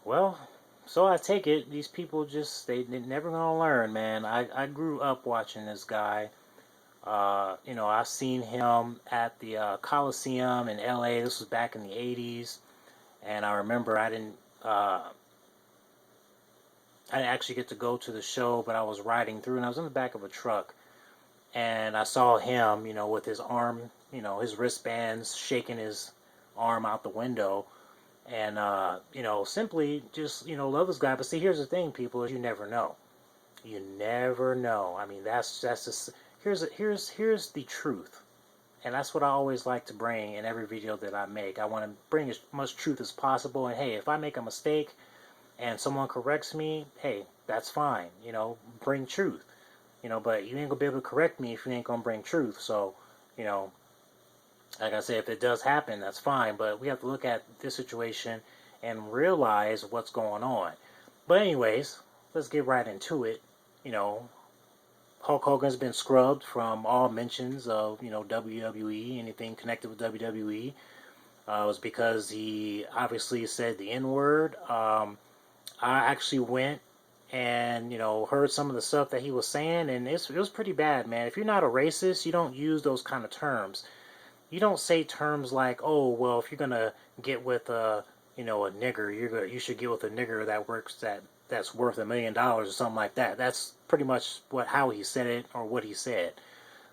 Well, so I take it these people just they're never gonna learn, man. I grew up watching this guy. I seen him at the Coliseum in L.A. This was back in the '80s, and I remember I didn't actually get to go to the show, but I was riding through, and I was in the back of a truck, and I saw him, with his arm, his wristbands shaking his arm out the window, and simply just love this guy. But see, here's the thing, people: is you never know. You never know. I mean, that's just here's the truth, and that's what I always like to bring in every video that I make. I want to bring as much truth as possible. And hey, if I make a mistake and someone corrects me, hey, that's fine. Bring truth. But you ain't gonna be able to correct me if you ain't gonna bring truth. So, you know, like I said, if it does happen, that's fine. But we have to look at this situation and realize what's going on. But anyways, let's get right into it. You know, Hulk Hogan's been scrubbed from all mentions of WWE, anything connected with WWE. It was because he obviously said the N word. I actually went and heard some of the stuff that he was saying, and it was pretty bad, man. If you're not a racist, you don't use those kind of terms. You don't say terms like, "Oh, well, if you're gonna get with a nigger, you should get with a nigger that's worth $1 million or something like that." That's pretty much how he said it or what he said.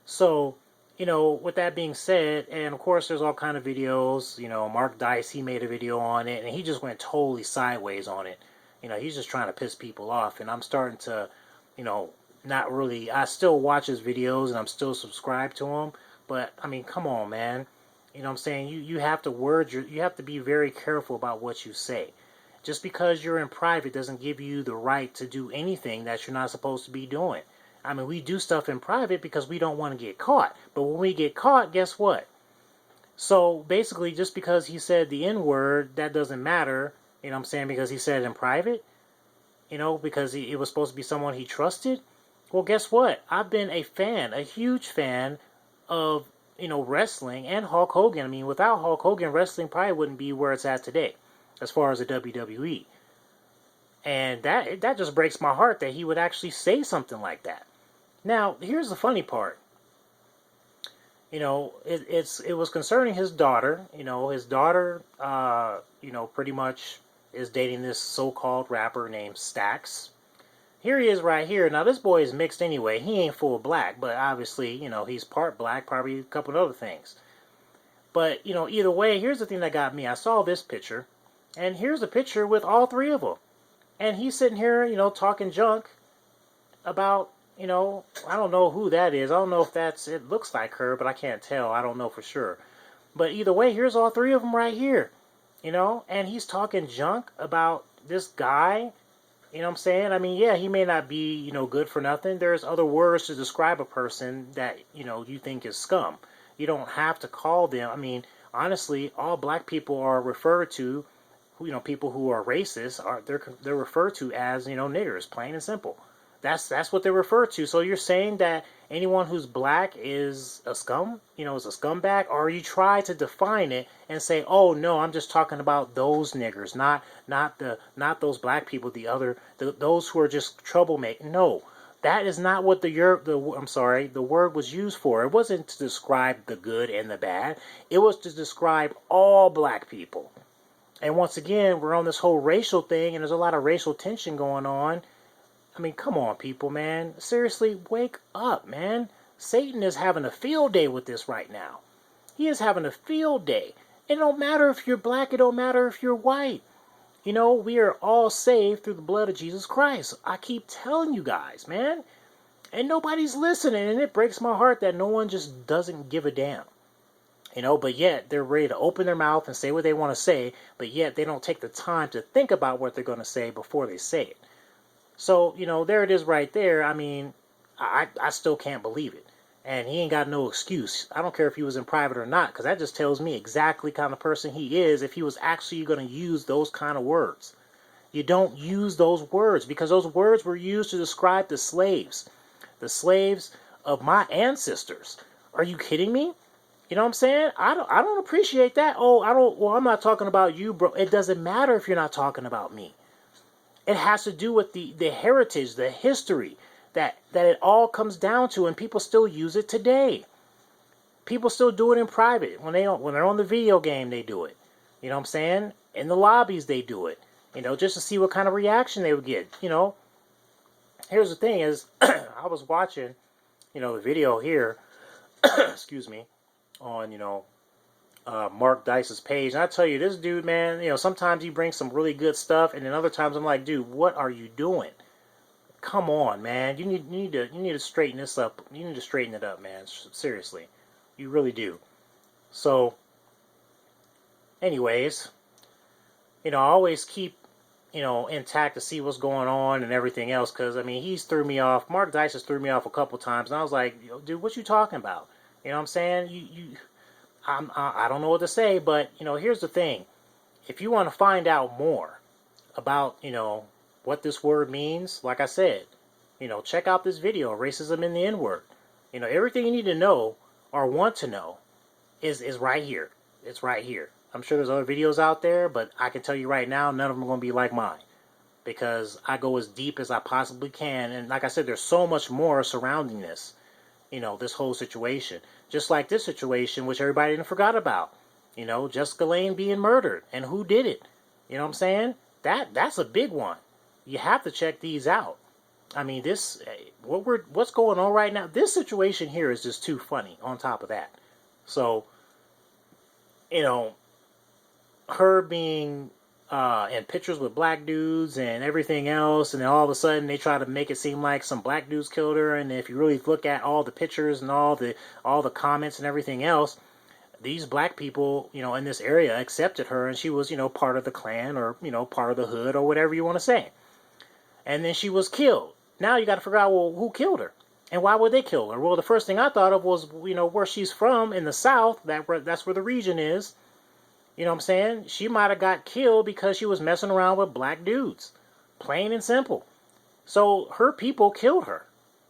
So, with that being said, and of course there's all kind of videos, Mark Dice, he made a video on it, and he just went totally sideways on it. He's just trying to piss people off, and I'm starting to, not really, I still watch his videos, and I'm still subscribed to him, but, I mean, come on, man. What I'm saying? You have to you have to be very careful about what you say. Just because you're in private doesn't give you the right to do anything that you're not supposed to be doing. I mean, we do stuff in private because we don't want to get caught. But when we get caught, guess what? So basically, just because he said the N word, that doesn't matter. Because he said it in private. Because it was supposed to be someone he trusted. Well, guess what? I've been a huge fan of, wrestling and Hulk Hogan. I mean, without Hulk Hogan, wrestling probably wouldn't be where it's at today, as far as the WWE. And that just breaks my heart that he would actually say something like that. Now, here's the funny part. It was concerning his daughter. His daughter, pretty much is dating this so-called rapper named Stax. Here he is right here. Now, this boy is mixed anyway. He ain't full black, but obviously, he's part black, probably a couple of other things. But, either way, here's the thing that got me. I saw this picture, and here's a picture with all three of them. And he's sitting here, talking junk about, I don't know who that is. I don't know if it looks like her, but I can't tell. I don't know for sure. But either way, here's all three of them right here, and he's talking junk about this guy. I mean, yeah, he may not be, good for nothing. There's other words to describe a person that, you think is scum. You don't have to call them. I mean, honestly, all black people are referred to, people who are racist, they're referred to as, niggers, plain and simple. That's what they're referred to. So you're saying that anyone who's black is a scum, is a scumbag, or you try to define it and say, oh no, I'm just talking about those niggers, not those black people, those who are just troublemaking. No, that is not what the word was used for. It wasn't to describe the good and the bad. It was to describe all black people. And once again, we're on this whole racial thing, and there's a lot of racial tension going on. I mean, come on, people, man. Seriously, wake up, man. Satan is having a field day with this right now. He is having a field day. It don't matter if you're black. It don't matter if you're white. We are all saved through the blood of Jesus Christ. I keep telling you guys, man. And nobody's listening, and it breaks my heart that no one just doesn't give a damn. But yet they're ready to open their mouth and say what they want to say, but yet they don't take the time to think about what they're going to say before they say it. So, there it is right there. I mean, I still can't believe it. And he ain't got no excuse. I don't care if he was in private or not, because that just tells me exactly the kind of person he is if he was actually going to use those kind of words. You don't use those words, because those words were used to describe the slaves of my ancestors. Are you kidding me? You know what I'm saying? I don't appreciate that. Oh, I'm not talking about you, bro. It doesn't matter if you're not talking about me. It has to do with the heritage, the history that it all comes down to, and people still use it today. People still do it in private. When they're on the video game, they do it. You know what I'm saying? In the lobbies, they do it. Just to see what kind of reaction they would get. Here's the thing is, I was watching, the video here, excuse me, on, Mark Dice's page. And I tell you, this dude, man, sometimes he brings some really good stuff. And then other times I'm like, dude, what are you doing? Come on, man. You need to straighten this up. You need to straighten it up, man. Seriously. You really do. So, anyways, I always keep, intact to see what's going on and everything else. Because, he's threw me off. Mark Dice has threw me off a couple times. And I was like, dude, what you talking about? You know what I'm saying? I don't know what to say. But, here's the thing. If you want to find out more about, what this word means, like I said, check out this video, Racism in the N-Word. Everything you need to know or want to know is right here. It's right here. I'm sure there's other videos out there, but I can tell you right now, none of them are going to be like mine. Because I go as deep as I possibly can. And like I said, there's so much more surrounding this. This whole situation. Just like this situation, which everybody didn't forgot about. Jessica Lange being murdered. And who did it? You know what I'm saying? That's a big one. You have to check these out. What's going on right now? This situation here is just too funny on top of that. So, her being in pictures with black dudes and everything else, and then all of a sudden they try to make it seem like some black dudes killed her, and if you really look at all the pictures and all the comments and everything else, these black people, in this area accepted her, and she was, part of the Klan or, part of the hood or whatever you want to say. And then she was killed. Now you got to figure out, well, who killed her? And why would they kill her? Well, the first thing I thought of was, where she's from in the South. That's where the region is. You know what I'm saying? She might have got killed because she was messing around with black dudes. Plain and simple. So her people killed her.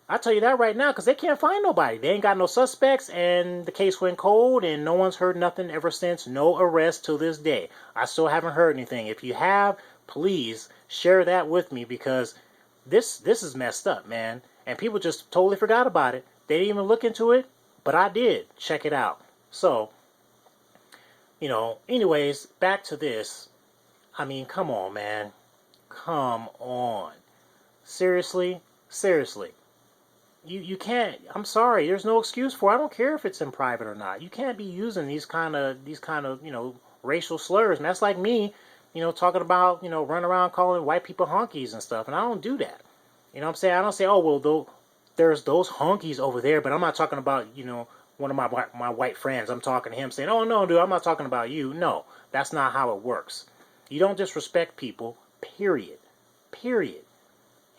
I tell you that right now because they can't find nobody. They ain't got no suspects, and the case went cold, and no one's heard nothing ever since. No arrest till this day. I still haven't heard anything. If you have, please share that with me because this is messed up, man. And people just totally forgot about it. They didn't even look into it, but I did. Check it out. So, anyways, back to this. Come on, man. Come on. Seriously? You can't, I'm sorry, there's no excuse for it. I don't care if it's in private or not. You can't be using these kind of, racial slurs. And that's like me, talking about, running around calling white people honkies and stuff. And I don't do that. You know what I'm saying? I don't say, oh, well, there's those honkies over there, but I'm not talking about, one of my white friends. I'm talking to him saying, oh, no, dude, I'm not talking about you. No, that's not how it works. You don't disrespect people, period.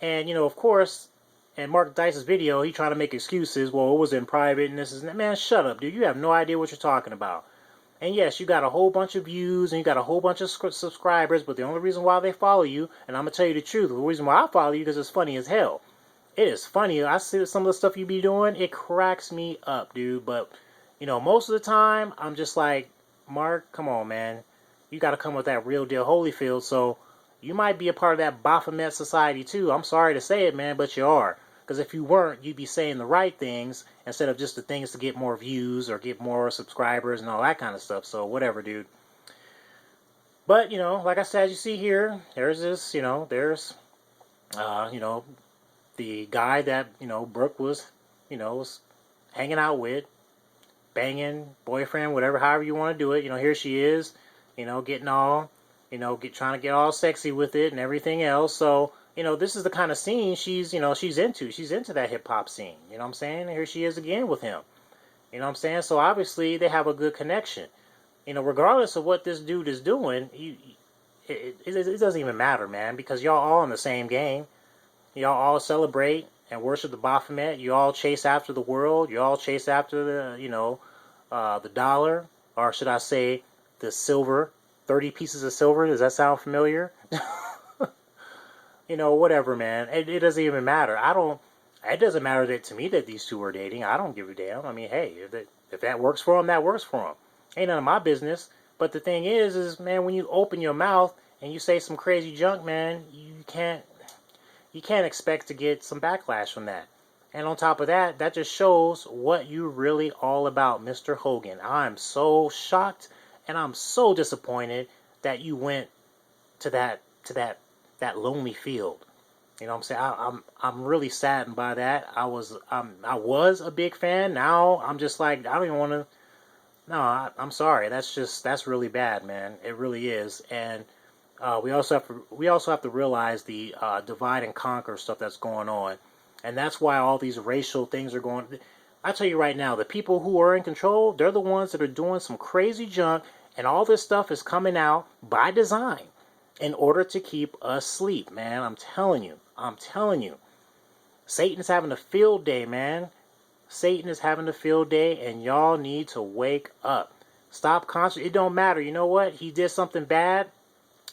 And, of course, in Mark Dice's video, he trying to make excuses. Well, it was in private and this is... Man, shut up, dude. You have no idea what you're talking about. And yes, you got a whole bunch of views and you got a whole bunch of subscribers, but the only reason why they follow you, and I'm going to tell you the truth, the reason why I follow you because it's funny as hell. It is funny. I see some of the stuff you be doing. It cracks me up, dude. But, most of the time, I'm just like, Mark, come on, man. You got to come with that real deal Holyfield. So you might be a part of that Baphomet society, too. I'm sorry to say it, man, but you are. Because if you weren't, you'd be saying the right things instead of just the things to get more views or get more subscribers and all that kind of stuff. So whatever, dude. But, like I said, you see here, there's this, there's, the guy that, Brooke was, was hanging out with, banging, boyfriend, whatever, however you want to do it. Here she is, getting all, trying to get all sexy with it and everything else. So, this is the kind of scene she's into. She's into that hip-hop scene. You know what I'm saying? And here she is again with him. You know what I'm saying? So, obviously, they have a good connection. Regardless of what this dude is doing, it doesn't even matter, man, because y'all all in the same game. Y'all all celebrate and worship the Baphomet. You all chase after the world. You all chase after the dollar, or should I say the silver, 30 pieces of silver. Does that sound familiar? Whatever, man. It doesn't even matter. It doesn't matter to me that these two are dating. I don't give a damn. Hey, if that works for them, that works for them. Ain't none of my business. But the thing is, man, when you open your mouth and you say some crazy junk, man, you can't expect to get some backlash from that. And on top of that, that just shows what you're really all about, Mr. Hogan. I'm so shocked and I'm so disappointed that you went to that lonely field. You know what I'm saying? I'm really saddened by that. I was a big fan. Now I'm just like, I don't even want to. No, I'm sorry. That's really bad, man. It really is. And we also have to realize the divide and conquer stuff that's going on, and that's why all these racial things are going. I tell you right now, the people who are in control, they're the ones that are doing some crazy junk, and all this stuff is coming out by design in order to keep us asleep, man. I'm telling you, Satan's having a field day, man. Satan is having a field day, and y'all need to wake up. Stop concentrating. It don't matter. You know what? He did something bad.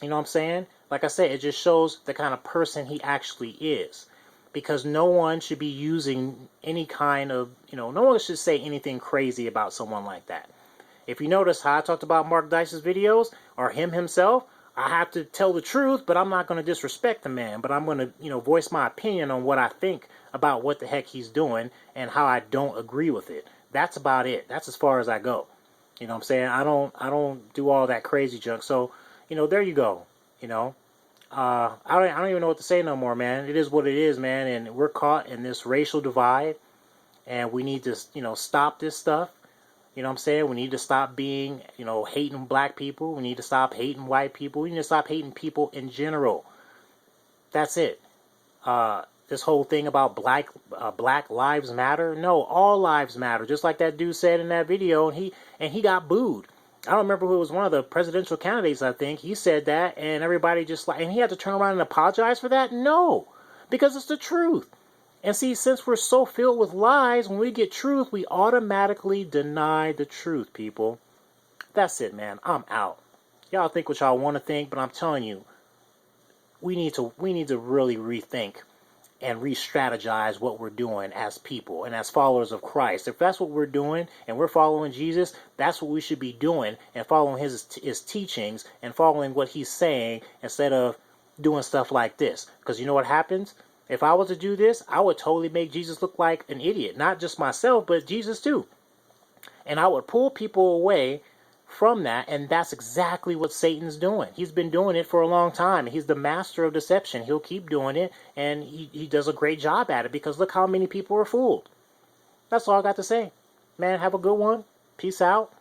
You know what I'm saying? Like I said, it just shows the kind of person he actually is. Because no one should be using any kind of, no one should say anything crazy about someone like that. If you notice how I talked about Mark Dice's videos, or him himself, I have to tell the truth, but I'm not going to disrespect the man. But I'm going to, voice my opinion on what I think about what the heck he's doing and how I don't agree with it. That's about it. That's as far as I go. You know what I'm saying? I don't do all that crazy junk. So, there you go. I don't even know what to say no more, man. It is what it is, man. And we're caught in this racial divide, and we need to, stop this stuff. You know what I'm saying? We need to stop being, hating black people. We need to stop hating white people. We need to stop hating people in general. That's it. This whole thing about black lives matter. No, all lives matter. Just like that dude said in that video, and he got booed. I don't remember who was one of the presidential candidates, I think. He said that, and everybody and he had to turn around and apologize for that? No, because it's the truth. And see, since we're so filled with lies, when we get truth, we automatically deny the truth, people. That's it, man. I'm out. Y'all think what y'all want to think, but I'm telling you, we need to really rethink and re-strategize what we're doing as people and as followers of Christ. If that's what we're doing and we're following Jesus, that's what we should be doing, and following his teachings and following what he's saying instead of doing stuff like this. Because you know what happens? If I was to do this, I would totally make Jesus look like an idiot. Not just myself, but Jesus too. And I would pull people away from that, and that's exactly what Satan's doing. He's been doing it for a long time. He's the master of deception. He'll keep doing it, and he does a great job at it, because look how many people are fooled. That's all I got to say. Man, have a good one. Peace out.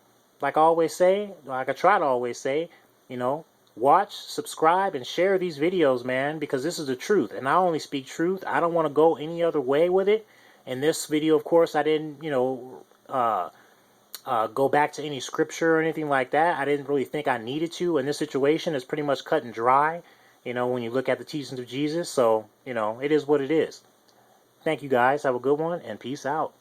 Like I always say, like I try to always say, watch, subscribe, and share these videos, man, because this is the truth. And I only speak truth. I don't want to go any other way with it. In this video, of course, I didn't, go back to any scripture or anything like that. I didn't really think I needed to. In this situation, it's pretty much cut and dry, when you look at the teachings of Jesus. So, it is what it is. Thank you guys. Have a good one, and peace out.